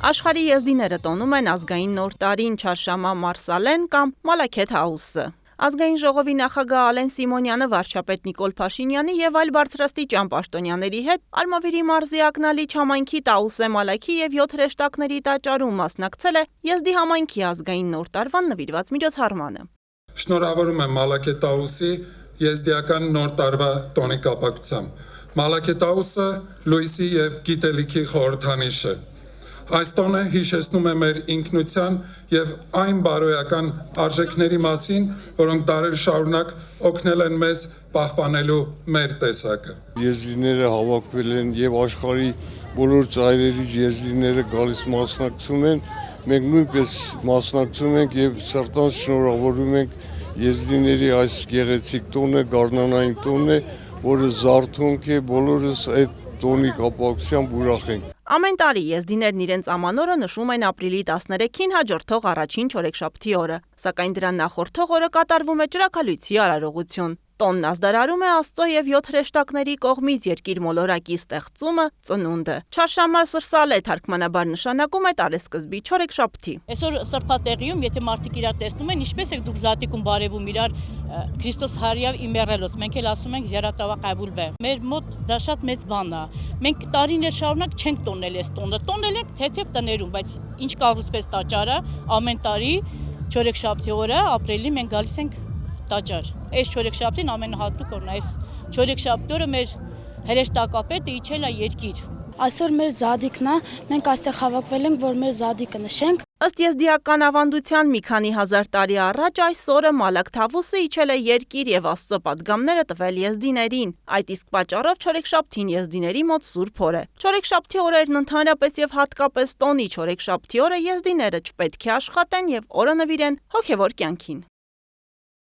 Աշխարհի եզդիները տոնում են ազգային նոր տարին Չհարշամա մարսալեն կամ Մալաքեթ Հաուսը։ Ազգային ժողովի նախագահ Ալեն Սիմոնյանը, վարչապետ Նիկոլ Փաշինյանի եւ այլ բարձրաստիճան պաշտոնյաների հետ Արմավիրի մարզի Ակնալիչ համայնքի Տաուսե Մալաքի եւ 7 հրեշտակների տաճարում մասնակցել է Եզդի համայնքի ազգային նոր տարվան նվիրված միջոցառմանը։ Շնորհավորում եմ Մալաքեթ Տաուսի եզդիական նոր տարվա տոնի կապակցությամբ։ Մալաքեթ Տաուսը լույսի եւ գիտելիքի խորհրդանիշ է։ Այս տոնը հիշեցնում է մեր ինքնության եւ այն բարոյական արժեքների մասին, որոնք դարեր շարունակ օգնել են մեզ պահպանելու մեր տեսակը։ Եզդիները հավաքվել են եւ աշխարհի բոլոր ծայրերից եզդիները գալիս մասնակցում են, մենք նույնպես մասնակցում ենք եւ սրտանց շնորհավորում ենք եզդիների այս գեղեցիկ տոնը, գարնանային տոնն է, որը զարթոնք է, բոլորս այդ տոնի կապակցությամբ ուրախ ենք։ Ամեն տարի եզդիներն իրենց ամանորը նշում են ապրիլի 13-ին հաջորդող առաջին չորեքշաբթի օրը, սակայն դրան նախորդող օրը կատարվում է ճրագալույցի արարողություն։ Տոնն ազդարարում է Աստծո եւ 7 հրեշտակների կողմից երկիր մոլորակի ստեղծումը, ծնունդը։ Չհարշամա սրսալե թարգմանաբար նշանակում է տարեսկզբի չորեքշաբթի։ Այսօր սրբատեղիում, եթե մարդիկ իրար տեսնում են, ինչպես եք դուք զատիկում բարևում իրար Քրիստոս հարիավ իմերելոց, մենք էլ ասում ենք զիարատավա qəբուլ բե։ Մեր մոտ դա շատ մեծ բան է։ Մենք տարիներ շարունակ չենք տոնել այս տոնը։ Տոնել ենք թեթև տներում, բայց ինչ կառուցվեց տաճարը, ամեն տարի չորեքշաբթի օրը ապրիլի մենք գալիս ենք տաճար։ Այս չորեքշաբթին ամենահատուկ օրն է, այս չորեքշաբթի օրը մեր հրեշտակապետը իջել է երկիր։ Այսօր մեր զադիկն է, մենք այստեղ հավաքվել ենք, որ մեր զադիկը նշենք։ Ըստ եզդիական ավանդության մի քանի հազար տարի առաջ այս օրը Մալաք Թավուսը իջել է երկիր եւ Աստծո պատգամները տվել եզդիներին։ Այդ իսկ պատճառով չորեքշաբթին եզդիների մոտ սուրբ օր է։ Չորեքշաբթի օրերն ընդհանրապես եւ հատկապես տոնի չորեքշաբթի օրը եզդիները չպետք է աշխատեն եւ օրը նվիրեն հոգեվոր կյանքին։